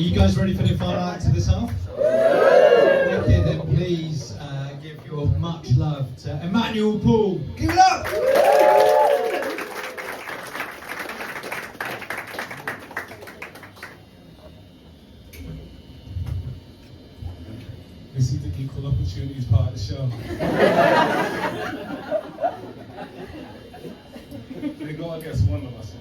Are you guys ready for the final act of this half? Okay, then please give your much love to Emmanuel Paul. Give it up! This is the equal opportunities part of the show. They go against one of us.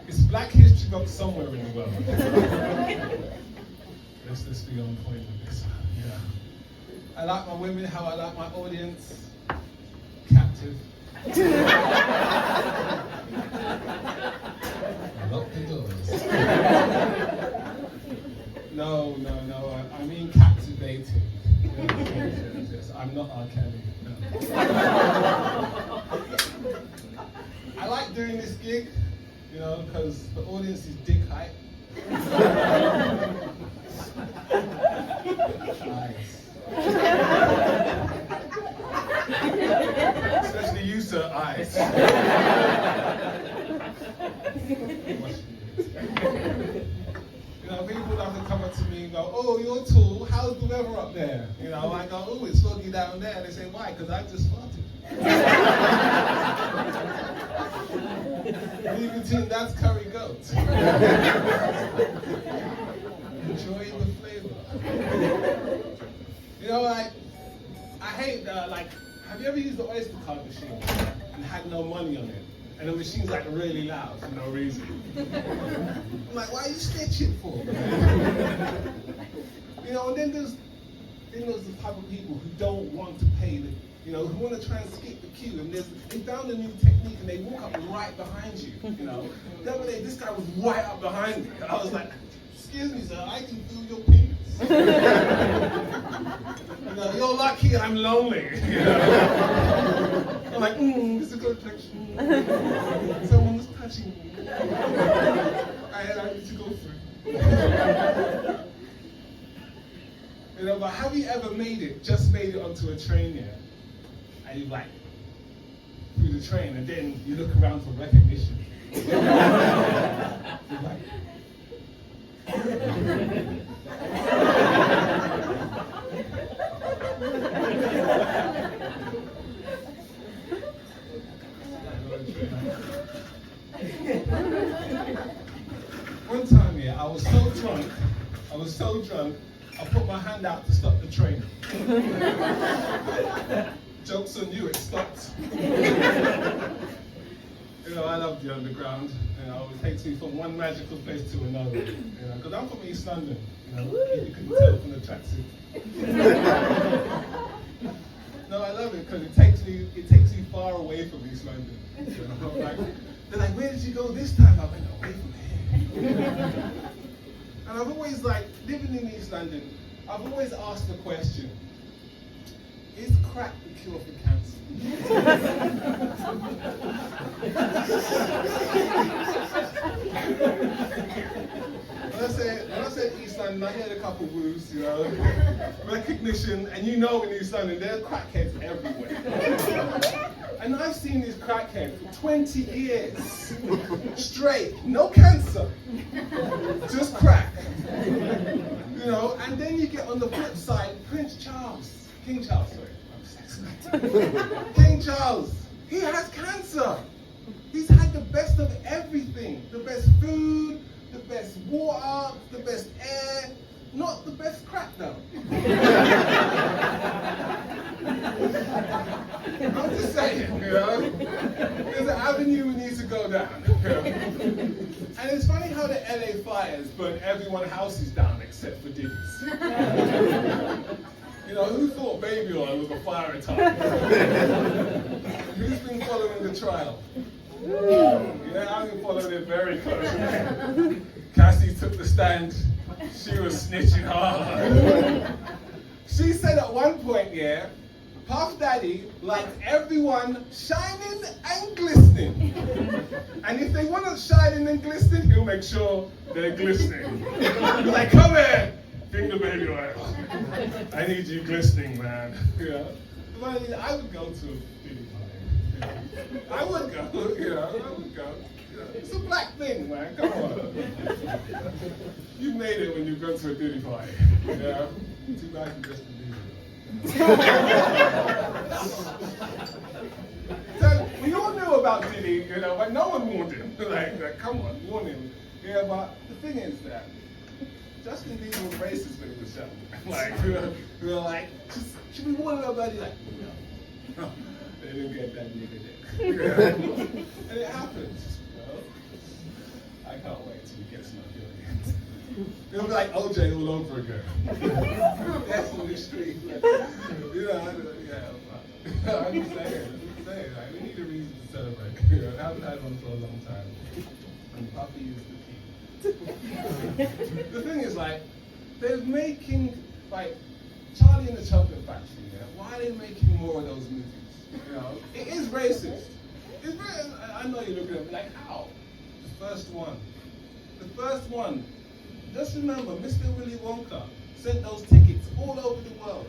It's Black History Month somewhere in the world. Let's be on point with this. Yeah. I like my women how I like my audience. Captive. Lock the doors. No. I mean captivating. Yes, I'm not R. Kelly. No. I like doing this gig, you know, because the audience is dick height. Eyes. Especially you, sir, eyes. You know, people have to come up to me and go, "Oh, you're tall. How's the weather up there?" You know, I go, "Oh, it's foggy down there." They say, "Why?" "Because I just farted." You even think that's curry goat. Enjoy the flavor. You know, like, I hate have you ever used the Oyster card machine and had no money on it? And the machine's like really loud for no reason. I'm like, why are you snitching for? You know, and then there's the type of people who don't want to pay who want to try and skip the queue, and they found a new technique and they walk up right behind you, you know. The other day, this guy was right up behind me. I was like, "Excuse me, sir, I can feel your penis." You know, "You're lucky I'm lonely." You know? I'm like, "This is a good picture. Someone was touching me. I need to go through." You know, but have you ever made it onto a train yet? And you're like, through the train, and then you look around for recognition. You're like, one time, yeah, I was so drunk, I put my hand out to stop the train. Joke's on you, it stopped. You know, I love the underground. You know, it takes me from one magical place to another. You know, because I'm from East London. You know, you couldn't tell from the tracksuit. No, I love it because it takes me far away from East London. You know, they're like, "Where did you go this time?" I went, "Away from here." And I've always, living in East London, I've always asked the question, is crack the cure for cancer? When I said East London, I heard a couple of woos, you know, recognition, and you know in East London, there are crackheads everywhere. And I've seen these crackheads for 20 years, straight, no cancer, just crack. You know, and then you get on the flip side, King Charles, King Charles, he has cancer. He's had the best of everything, the best food, the best water, the best air, not the best crack though. I'm just saying, you know, there's an avenue we need to go down. You know? And it's funny how the LA fires burn everyone's houses down except for Diddy's. You know, who thought baby oil was a fire retardant? Who's been following the trial? Yeah, I've been following it very closely. Cassie took the stand. She was snitching hard. She said at one point, yeah, Puff Daddy liked everyone shining and glistening. And if they weren't shining and glistening, he'll make sure they're glistening. He's like, "Come here, finger baby oil. I need you glistening, man." Yeah. I would go to Diddy party. I would go, you know, I would go. It's a black thing, man. Come on. You made it when you go to a Diddy party. Yeah. Too bad you just believe it. So, we all knew about Diddy, you know, but no one warned him. Like, come on, warn him. Yeah, but the thing is that Justin Bieber was racist when he was young. Like, we were like, should we warn everybody? Like, no. They didn't get that nigga dick. Yeah. And it happens. You know? I can't wait till he gets knocked in. It'll be like OJ all over again. That's on the street. Like, you know, yeah. I'm just saying. Like, we need a reason to celebrate. You know, I haven't had one for a long time. And Puppy is the key. The thing is, like, they're making, like, Charlie and the Chocolate Factory, yeah? Why are they making more of those movies? You know, it is racist. It's very, I know you're looking at me like, how? The first one. Just remember, Mr. Willy Wonka sent those tickets all over the world.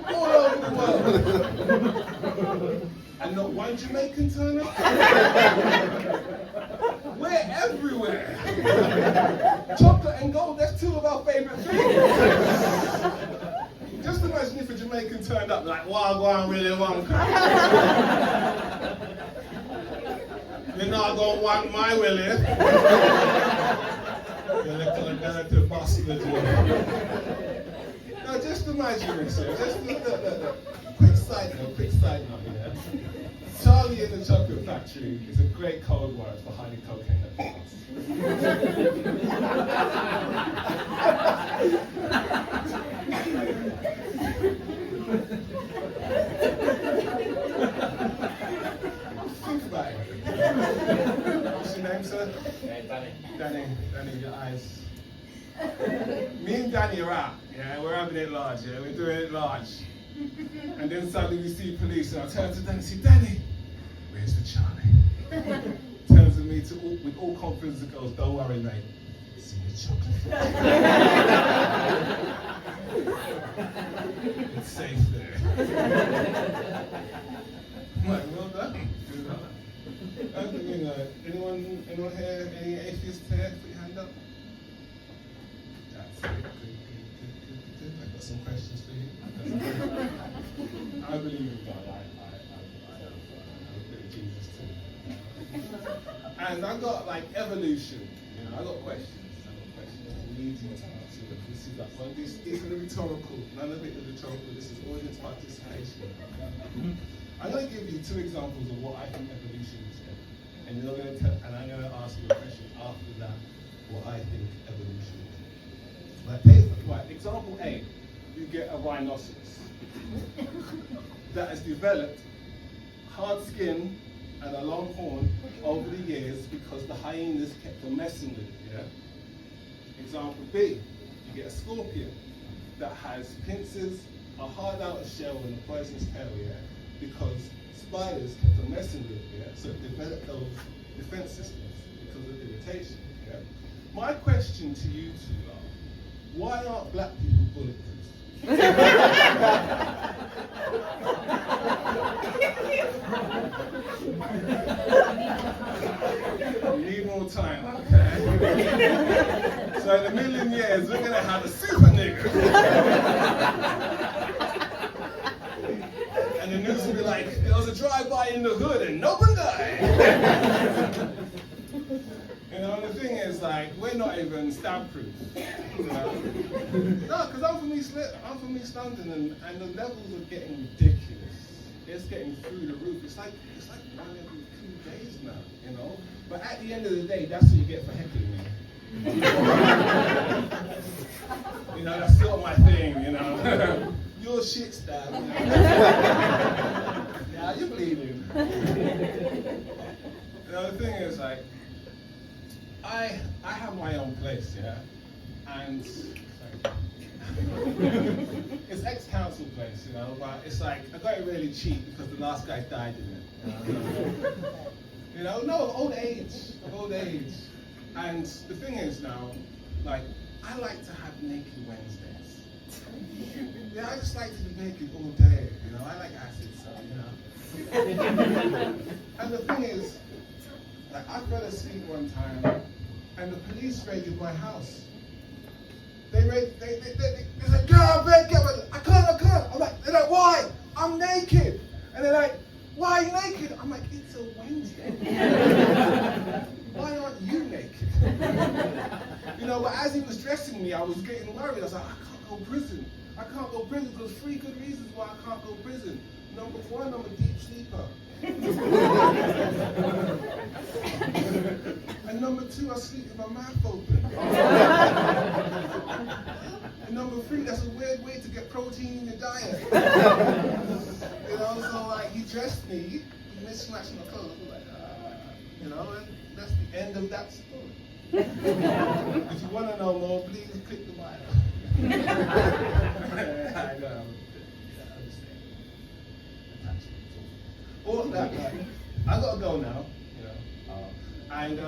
All over the world. And not one Jamaican turned up. We're everywhere. Chocolate and gold, that's two of our favorite things. Just imagine if a Jamaican turned up like, wow, go on, Willy Wonka. You're not going to want my Willy. You're like a bastard. Now just imagine this, just look. Quick side note, yeah. Charlie and the Chocolate Factory is a great code word for hiding cocaine at the house. Think about it. What's your name, sir? Danny, your eyes. Me and Danny are out, yeah, we're having it large, yeah, we're doing it large. And then suddenly we see police, and I turn to Danny and say, Danny, where's the Charlie? Turns to me with all confidence and goes, don't worry, mate, it's in your chocolate. It's safe there. I'm like, well done. Anyone here, any atheists here? Put your hand up. That's it. Good. I've got some questions for you. I believe in God. I believe in Jesus too. And I've got like evolution. You know, I've got questions. I need you to answer them. This is like, well, this isn't rhetorical. None of it is rhetorical. This is audience participation. I'm going to give you two examples of what I think evolution is. And you're going to and I'm going to ask you a question after that, what I think evolution is. Right, example A, you get a rhinoceros that has developed hard skin and a long horn over the years because the hyenas kept on messing with it, yeah? Example B, you get a scorpion that has pincers, a hard outer shell and a poisonous tail, yeah? Because spiders kept on messing with it, yeah? So it developed those defense systems because of irritation, yeah? My question to you two are, why aren't black people bulletproof? You need more time, okay? So in a million years, we're gonna have a super nigger. And the news will be like, there was a drive-by in the hood and no one died. You know, the thing is, like, we're not even stab-proof. You know? No, because I'm from East London, and the levels are getting ridiculous. It's getting through the roof. It's like one every 2 days now, you know? But at the end of the day, that's what you get for heckling me. You know, that's sort of my thing, you know? Your shit stab. You know? Yeah, you're bleeding. You know, the thing is, like, I have my own place, yeah? And it's ex-council place, you know, but it's like, I got it really cheap because the last guy died in it. You know, no, of old age. And the thing is now, like, I like to have naked Wednesdays. Yeah, I just like to be naked all day, you know, I like acid, so, you know. And the thing is, Like, I fell asleep one time, and the police raided my house. They said, get out of bed, get out. I can't. They're like, why? I'm naked. And they're like, why are you naked? I'm like, it's a Wednesday. Why aren't you naked? You know, but as he was dressing me, I was getting worried. I was like, I can't go prison. I can't go prison because 3 good reasons why I can't go prison. Number 1, I'm a deep sleeper. And number 2, I sleep with my mouth open. And number 3, that's a weird way to get protein in your diet. You know, so like he dressed me, he mismatched my clothes. I was like, you know, and that's the end of that story. If you want to know more, please click the bio. I know. All of that, like, I gotta go now, you know. And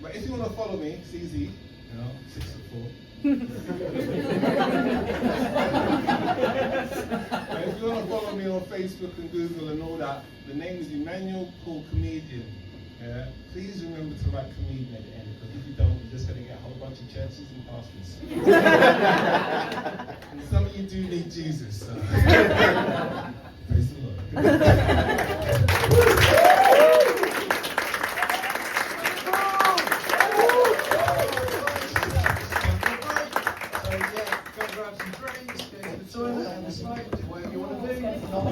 but if you want to follow me, it's easy, you know, 6'4". And if you want to follow me on Facebook and Google and all that, the name is Emmanuel Paul Comedian. Yeah? Please remember to write comedian at the end, because if you don't, you're just going to get a whole bunch of churches and pastors. And some of you do need Jesus. So.